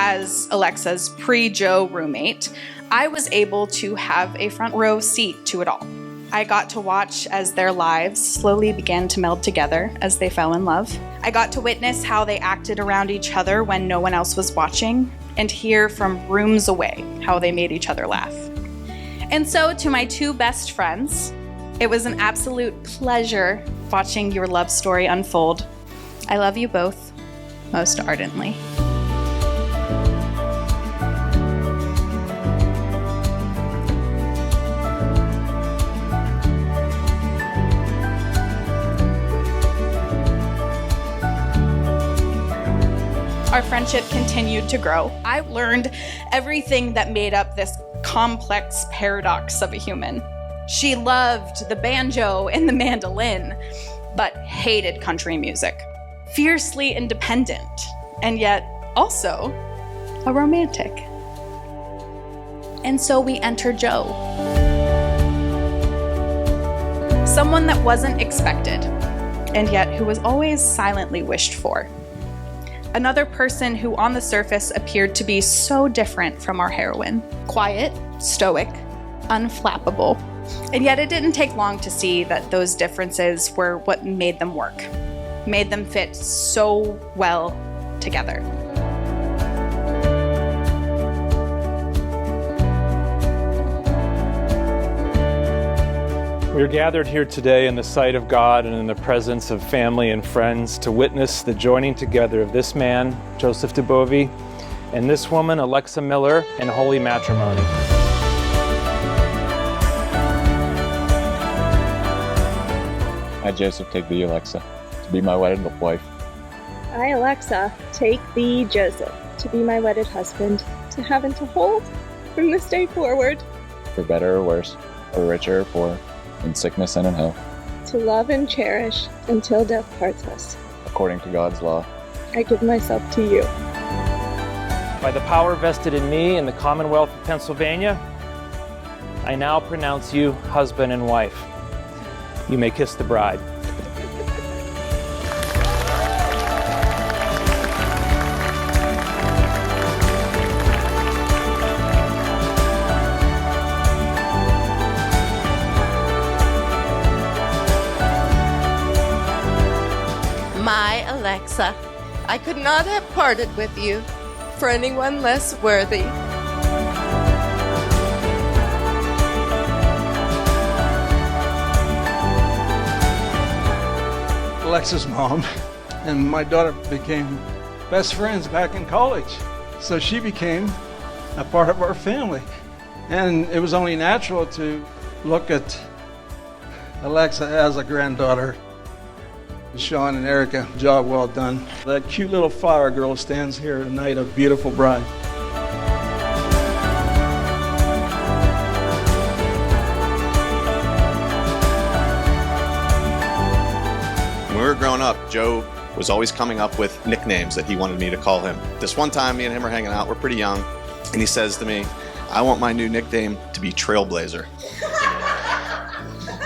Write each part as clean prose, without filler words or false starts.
as Alexa's pre-Joe roommate, I was able to have a front row seat to it all. I got to watch as their lives slowly began to meld together as they fell in love. I got to witness how they acted around each other when no one else was watching, and hear from rooms away how they made each other laugh. And so to my two best friends, it was an absolute pleasure watching your love story unfold. I love you both most ardently. Our friendship continued to grow. I learned everything that made up this complex paradox of a human. She loved the banjo and the mandolin, but hated country music. Fiercely independent, and yet also a romantic. And so we enter Joe. Someone that wasn't expected, and yet who was always silently wished for. Another person who on the surface appeared to be so different from our heroine. Quiet, stoic, unflappable. And yet it didn't take long to see that those differences were what made them work, made them fit so well together. We are gathered here today in the sight of God and in the presence of family and friends to witness the joining together of this man, Joseph Dubovy, and this woman, Alexa Miller, in holy matrimony. I, Joseph, take thee, Alexa, to be my wedded wife. I, Alexa, take thee, Joseph, to be my wedded husband, to have and to hold from this day forward. For better or worse, for richer or poor, in sickness and in health. To love and cherish until death parts us. According to God's law. I give myself to you. By the power vested in me in the Commonwealth of Pennsylvania, I now pronounce you husband and wife. You may kiss the bride. My Alexa, I could not have parted with you for anyone less worthy. Alexa's mom and my daughter became best friends back in college. So she became a part of our family. And it was only natural to look at Alexa as a granddaughter. Sean and Erica, job well done. That cute little flower girl stands here tonight, a beautiful bride. When we were growing up, Joe was always coming up with nicknames that he wanted me to call him. This one time, me and him are hanging out, we're pretty young, and he says to me, I want my new nickname to be Trailblazer.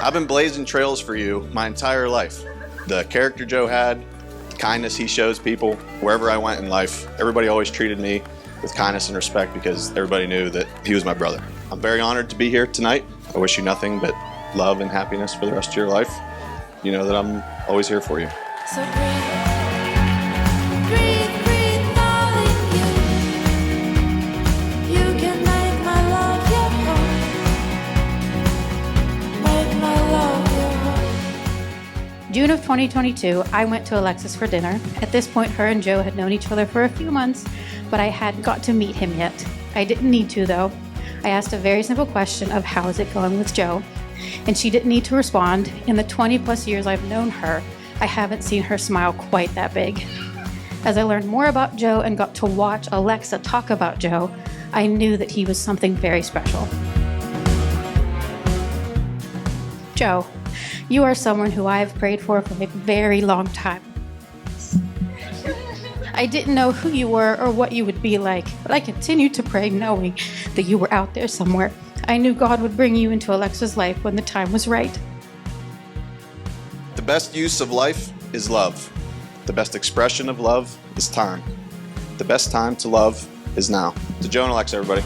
I've been blazing trails for you my entire life. The character Joe had, the kindness he shows people, wherever I went in life, everybody always treated me with kindness and respect because everybody knew that he was my brother. I'm very honored to be here tonight. I wish you nothing but love and happiness for the rest of your life. You know that I'm always here for you. So breathe, breathe, darling, you can make my love your home. Make my love your home. June of 2022, I went to Alexis for dinner. At this point, her and Joe had known each other for a few months, but I hadn't got to meet him yet. I didn't need to, though. I asked a very simple question of how is it going with Joe, and she didn't need to respond. In the 20 plus years I've known her, I haven't seen her smile quite that big. As I learned more about Joe and got to watch Alexa talk about Joe, I knew that he was something very special. Joe, you are someone who I have prayed for a very long time. I didn't know who you were or what you would be like, but I continued to pray knowing that you were out there somewhere. I knew God would bring you into Alexa's life when the time was right. The best use of life is love. The best expression of love is time. The best time to love is now. To Joe and Alexa, everybody.